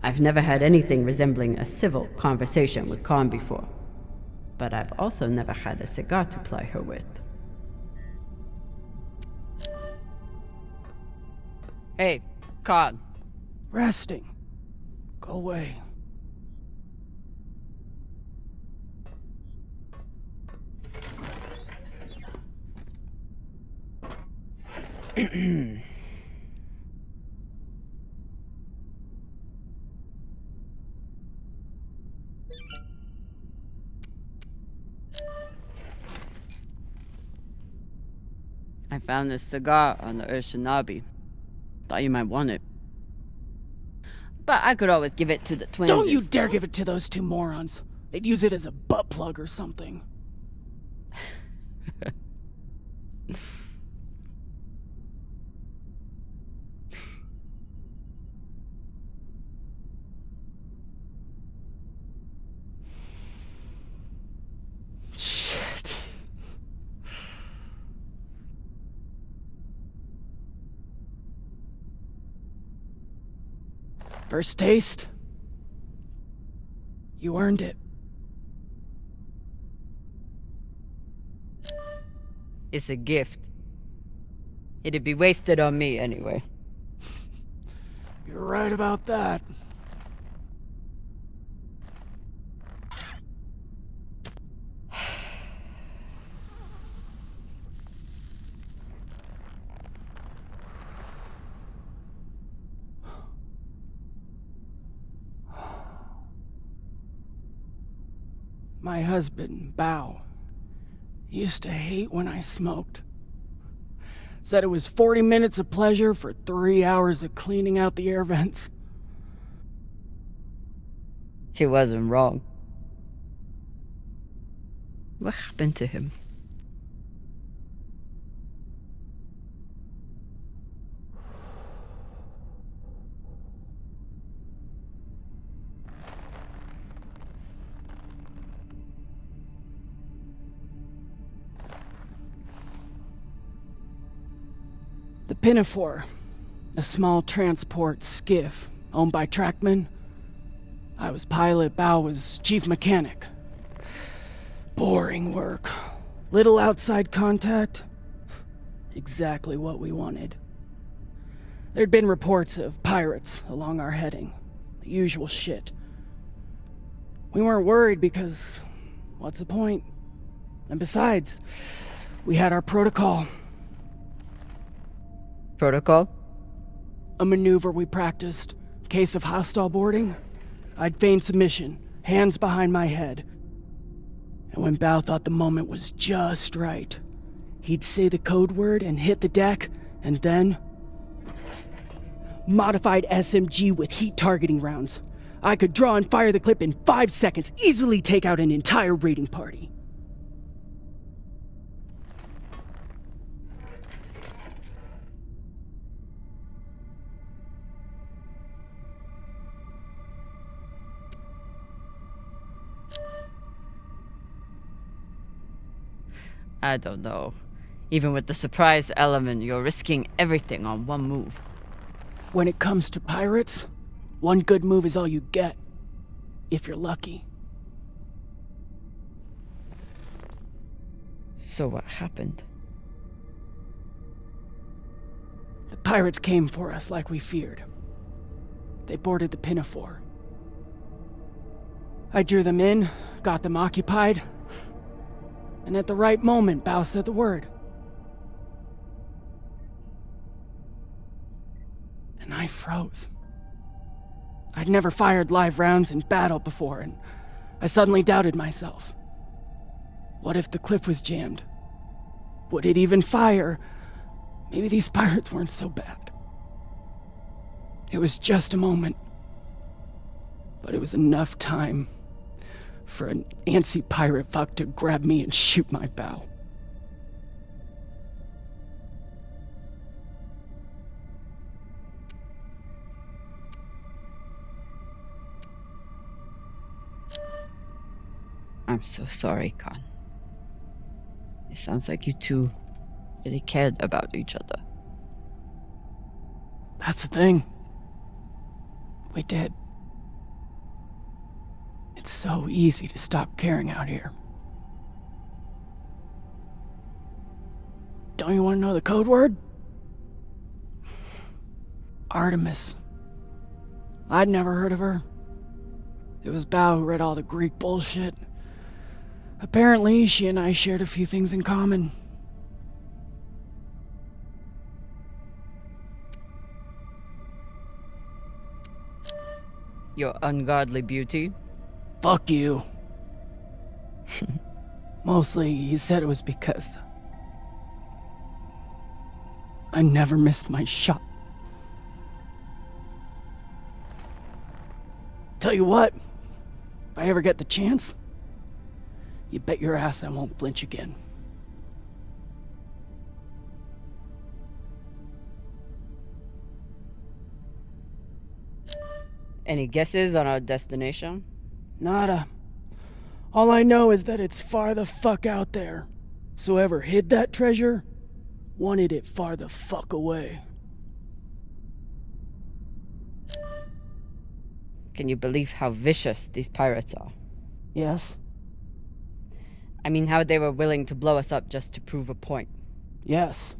I've never had anything resembling a civil conversation with Khan before. But I've also never had a cigar to ply her with. Hey, Khan. Resting. Go away. I found this cigar on the Urshanabi. Thought you might want it. But I could always give it to the twins. Don't you dare give it to those two morons. They'd use it as a butt plug or something. Shit. First taste? You earned it. It's a gift. It'd be wasted on me anyway. You're right about that. My husband, Bao, used to hate when I smoked. Said it was 40 minutes of pleasure for 3 hours of cleaning out the air vents. He wasn't wrong. What happened to him? The Pinafore, a small transport skiff owned by Trackman. I was pilot, Bao was chief mechanic. Boring work. Little outside contact. Exactly what we wanted. There'd been reports of pirates along our heading. The usual shit. We weren't worried because, what's the point? And besides, we had our protocol. Protocol? A maneuver we practiced. Case of hostile boarding. I'd feign submission, hands behind my head. And when Bao thought the moment was just right, he'd say the code word and hit the deck, and then... Modified SMG with heat targeting rounds. I could draw and fire the clip in 5 seconds, easily take out an entire raiding party. I don't know. Even with the surprise element, you're risking everything on one move. When it comes to pirates, one good move is all you get. If you're lucky. So what happened? The pirates came for us like we feared. They boarded the Pinafore. I drew them in, got them occupied, and at the right moment, Bao said the word. And I froze. I'd never fired live rounds in battle before, and I suddenly doubted myself. What if the clip was jammed? Would it even fire? Maybe these pirates weren't so bad. It was just a moment, but it was enough time for an antsy pirate fuck to grab me and shoot my bow. I'm so sorry, Khan. It sounds like you two really cared about each other. That's the thing. We did. It's so easy to stop caring out here. Don't you want to know the code word? Artemis. I'd never heard of her. It was Bao who read all the Greek bullshit. Apparently, she and I shared a few things in common. Your ungodly beauty? Fuck you. Mostly, he said it was because I never missed my shot. Tell you what, if I ever get the chance, you bet your ass I won't flinch again. Any guesses on our destination? Nada. All I know is that it's far the fuck out there. So whoever hid that treasure wanted it far the fuck away. Can you believe how vicious these pirates are? Yes? I mean, how they were willing to blow us up just to prove a point. Yes.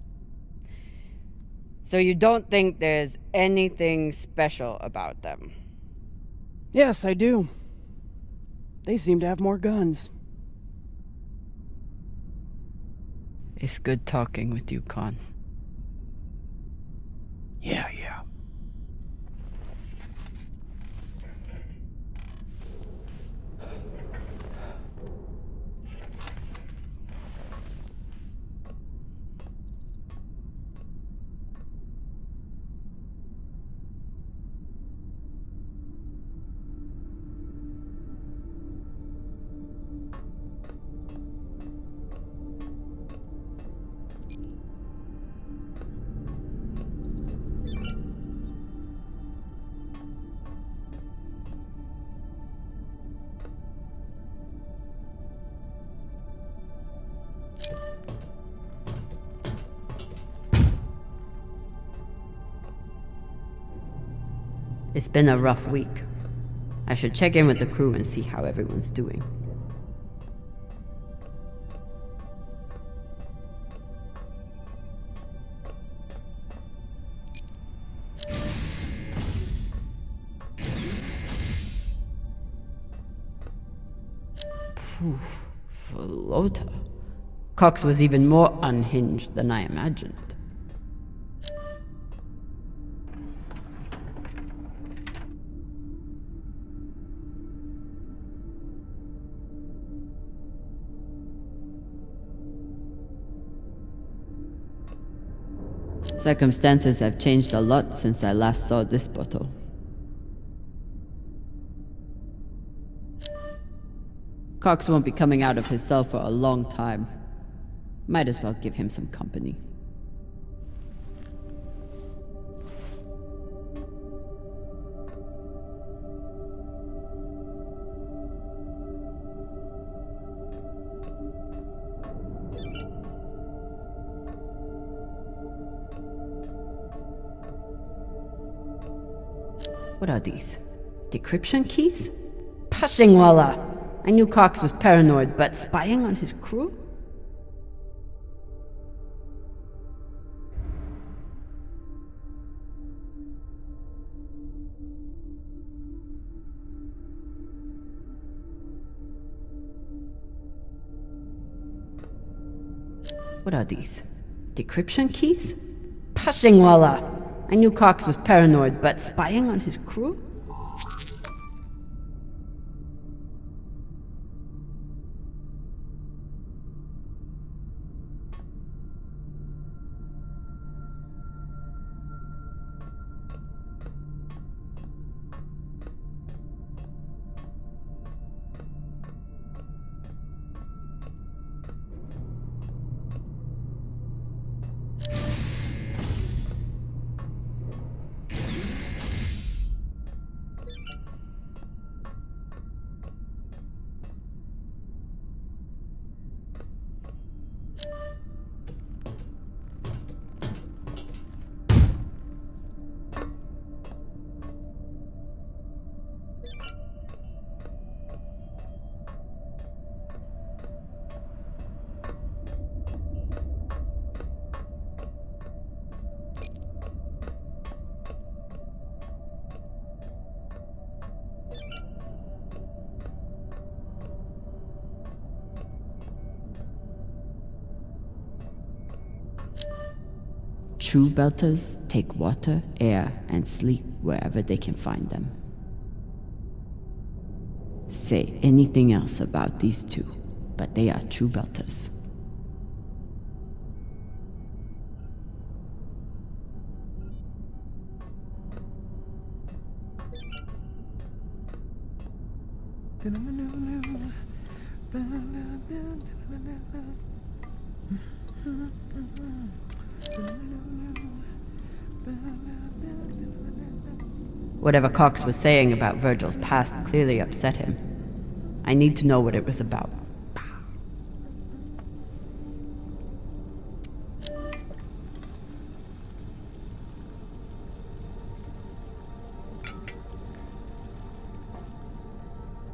So you don't think there's anything special about them? Yes, I do. They seem to have more guns. It's good talking with you, Khan. Yeah. It's been a rough week. I should check in with the crew and see how everyone's doing. Flota. Cox was even more unhinged than I imagined. Circumstances have changed a lot since I last saw this bottle. Cox won't be coming out of his cell for a long time. Might as well give him some company. What are these? Decryption keys? Pashingwala! I knew Cox was paranoid, but spying on his crew? What are these? Decryption keys? Pashingwala! I knew Cox was paranoid, but spying on his crew? true Belters take water, air, and sleep wherever they can find them. Say anything else about these two, but they are true Belters. Whatever Cox was saying about Virgil's past clearly upset him. I need to know what it was about.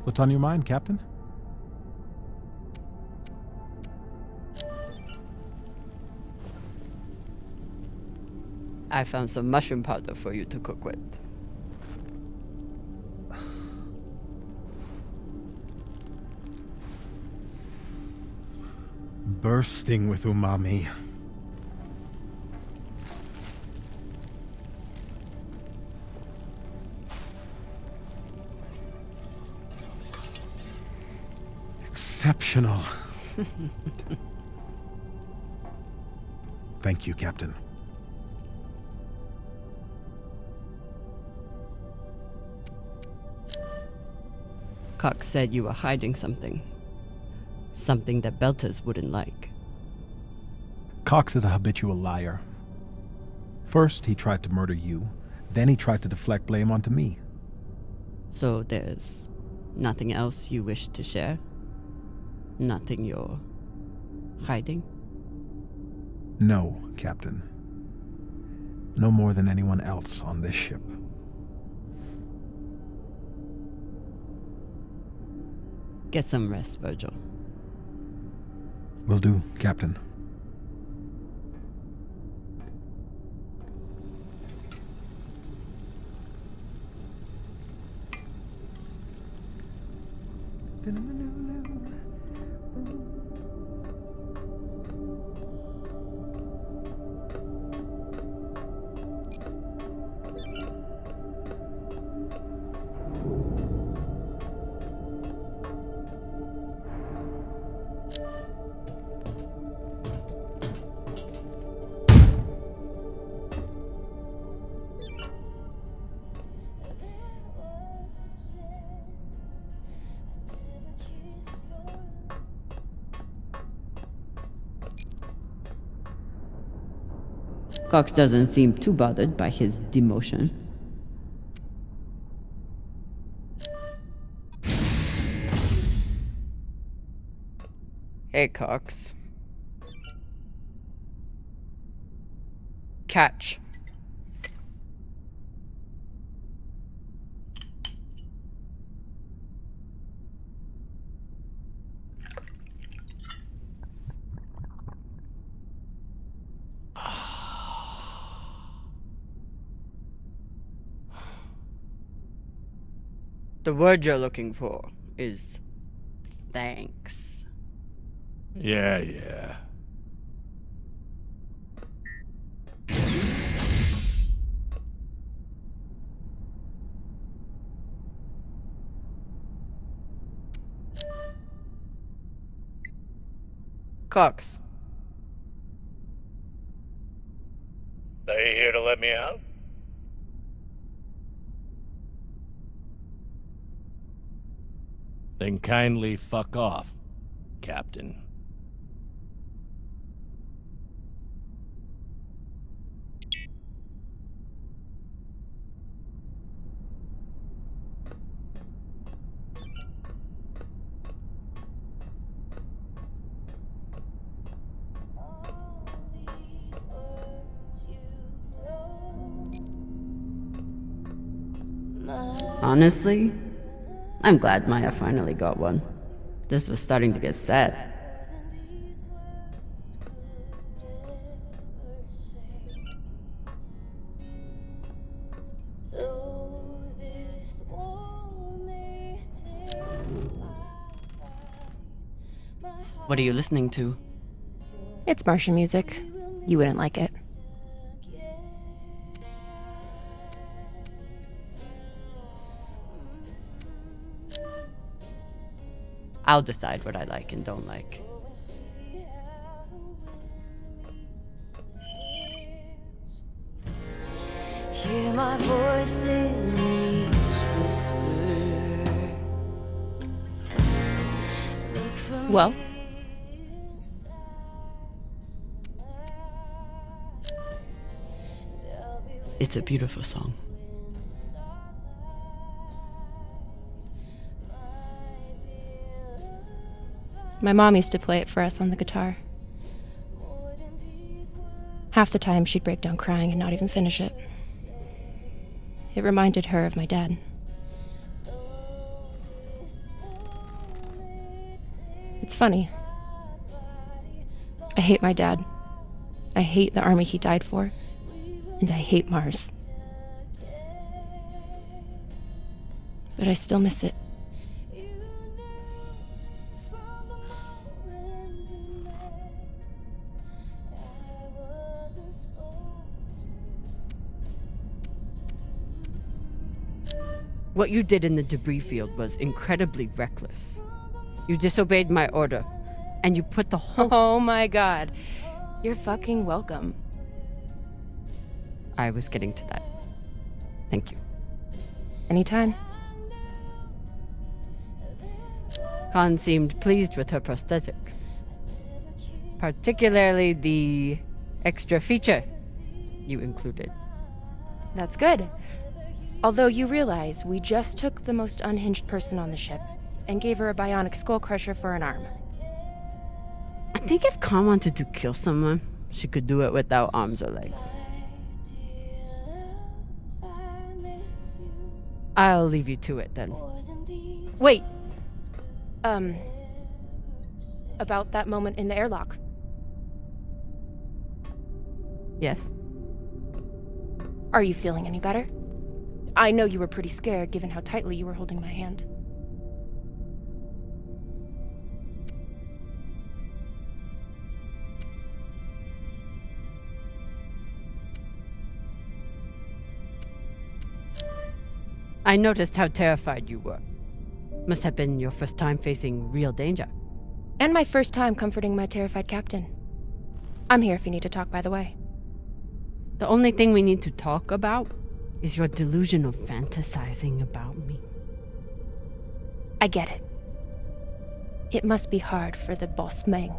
What's on your mind, Captain? I found some mushroom powder for you to cook with. Bursting with umami. Exceptional. Thank you, Captain. Cox said you were hiding something. Something that Belters wouldn't like. Cox is a habitual liar. First, he tried to murder you. Then he tried to deflect blame onto me. So there's nothing else you wish to share? Nothing you're hiding? No, Captain. No more than anyone else on this ship. Get some rest, Virgil. Will do, Captain. Cox doesn't seem too bothered by his demotion. Hey, Cox. Catch. The word you're looking for is thanks. Yeah. Cox. Are you here to let me out? Then kindly fuck off, Captain. Honestly, I'm glad Maya finally got one. This was starting to get sad. What are you listening to? It's Martian music. You wouldn't like it. I'll decide what I like and don't like. Hear my voice in each whisper. Look for Well, It's a beautiful song. my mom used to play it for us on the guitar. Half the time, she'd break down crying and not even finish it. It reminded her of my dad. It's funny. I hate my dad. I hate the army he died for. And I hate Mars. But I still miss it. What you did in the debris field was incredibly reckless. You disobeyed my order, and you put the whole... Oh my god. You're fucking welcome. I was getting to that. Thank you. Anytime. Khan seemed pleased with her prosthetic. Particularly the extra feature you included. That's good. Although you realize we just took the most unhinged person on the ship and gave her a bionic skull crusher for an arm. I think if Khan wanted to kill someone, she could do it without arms or legs. I'll leave you to it then. Wait. About that moment in the airlock. Yes? Are you feeling any better? I know you were pretty scared given how tightly you were holding my hand. I noticed how terrified you were. Must have been your first time facing real danger. And my first time comforting my terrified captain. I'm here if you need to talk, by the way. The only thing we need to talk about is your delusion of fantasizing about me. I get it. It must be hard for the boss Meng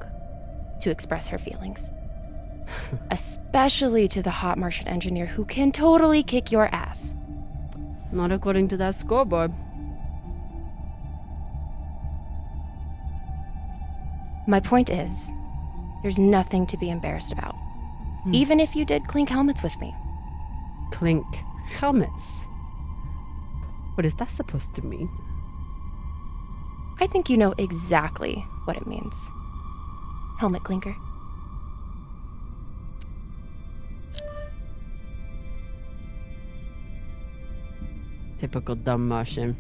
to express her feelings. Especially to the hot Martian engineer who can totally kick your ass. Not according to that scoreboard. My point is, there's nothing to be embarrassed about. Even if you did clink helmets with me. Clink helmets? What is that supposed to mean? I think you know exactly what it means. Helmet clinker. Typical dumb Martian.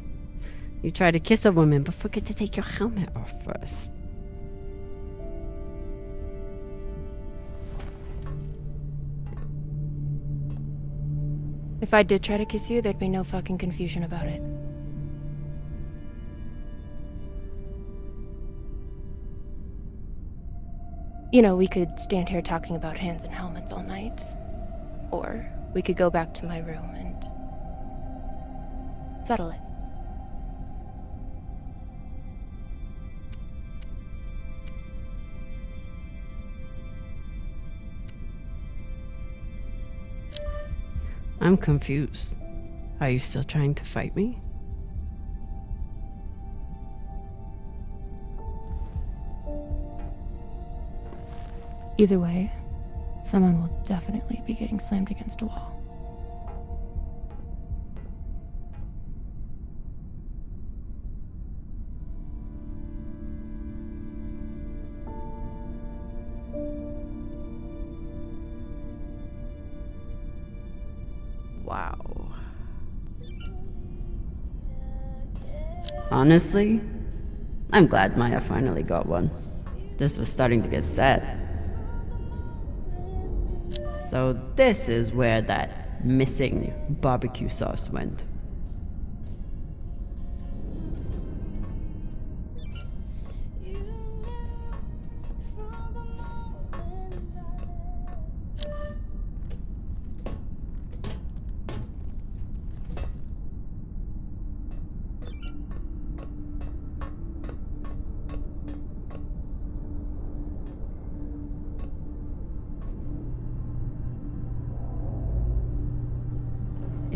You try to kiss a woman, but forget to take your helmet off first. If I did try to kiss you, there'd be no fucking confusion about it. You know, we could stand here talking about hands and helmets all night. Or we could go back to my room and settle it. I'm confused. Are you still trying to fight me? Either way, someone will definitely be getting slammed against a wall. Wow. Honestly, I'm glad Maya finally got one. This was starting to get sad. So this is where that missing barbecue sauce went.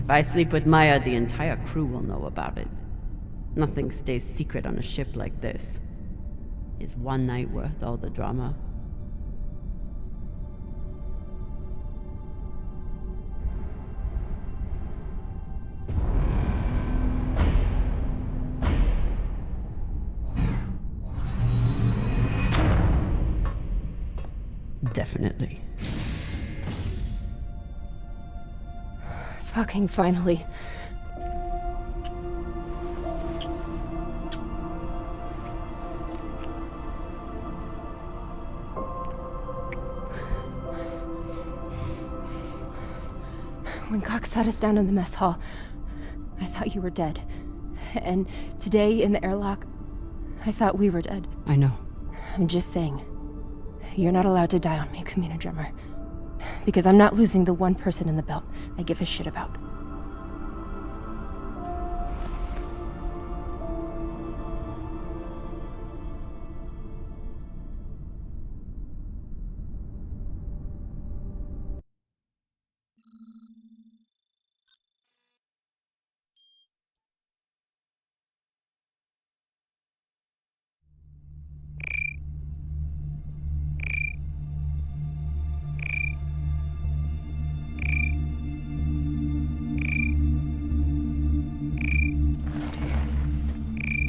If I sleep with Maya, the entire crew will know about it. Nothing stays secret on a ship like this. Is one night worth all the drama? Definitely. Fucking finally. When Cox sat us down in the mess hall, I thought you were dead. And today in the airlock, I thought we were dead. I know. I'm just saying, you're not allowed to die on me, Commander Drummer. Because I'm not losing the one person in the belt I give a shit about.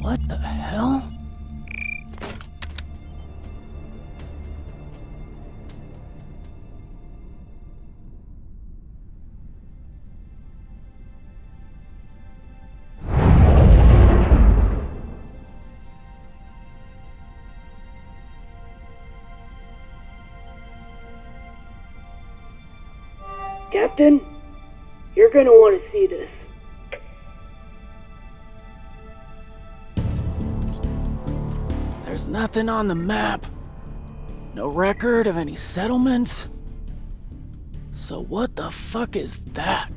What the hell? Captain, you're gonna want to see this. There's nothing on the map. No record of any settlements. So what the fuck is that?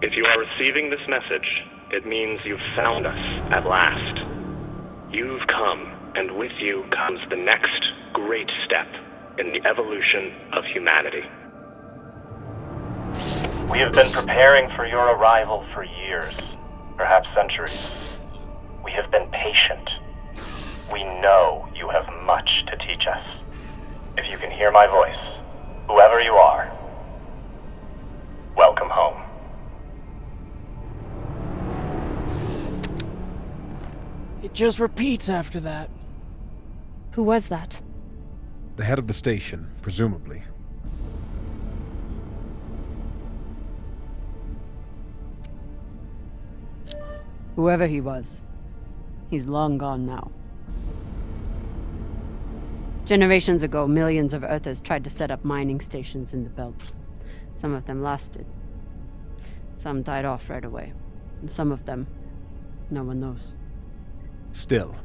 If you are receiving this message, it means you've found us at last. You've come, and with you comes the next great step in the evolution of humanity. We have been preparing for your arrival for years, perhaps centuries. We have been patient. We know you have much to teach us. If you can hear my voice, whoever you are, welcome home. It just repeats after that. Who was that? The head of the station, presumably. Whoever he was, he's long gone now. Generations ago, millions of Earthers tried to set up mining stations in the belt. Some of them lasted. Some died off right away. And some of them, no one knows. Still,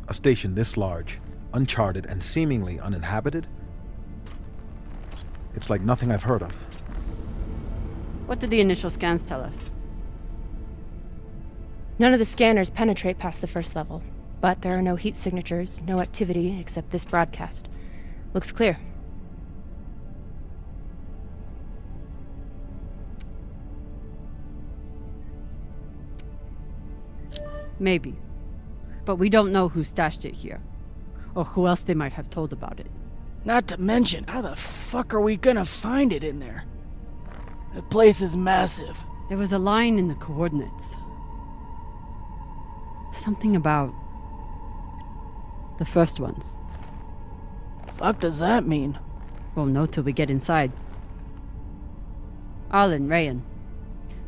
a station this large, uncharted, and seemingly uninhabited? It's like nothing I've heard of. What did the initial scans tell us? None of the scanners penetrate past the first level, but there are no heat signatures, no activity except this broadcast. Looks clear. Maybe. But we don't know who stashed it here, or who else they might have told about it. Not to mention, how the fuck are we gonna find it in there? The place is massive. There was a line in the coordinates. Something about the first ones. Fuck does that mean? We'll know till we get inside. Arlen, Rayan,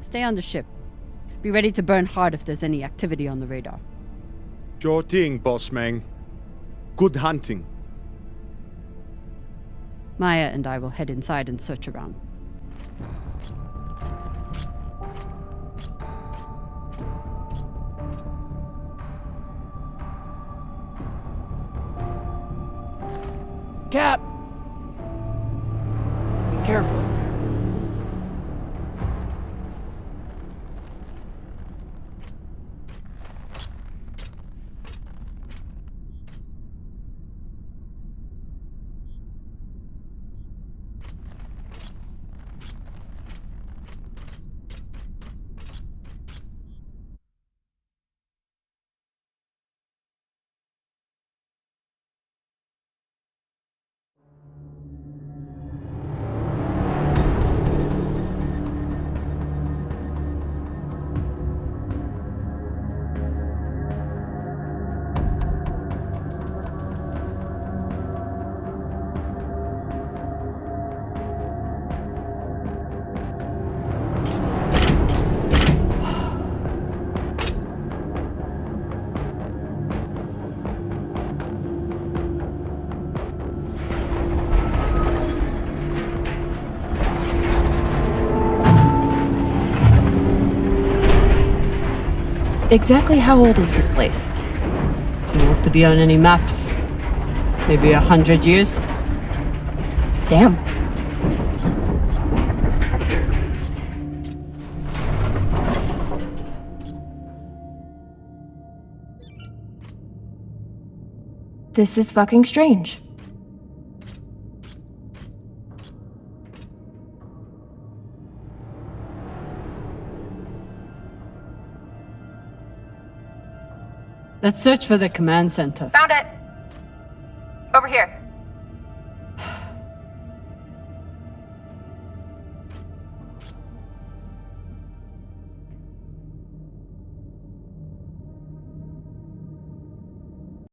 stay on the ship. Be ready to burn hard if there's any activity on the radar. Sure thing, boss man. Good hunting. Maya and I will head inside and search around. Cap! Be careful in there. Exactly how old is this place? Too old to be on any maps. Maybe 100 years? Damn. This is fucking strange. Let's search for the command center. Found it! Over here.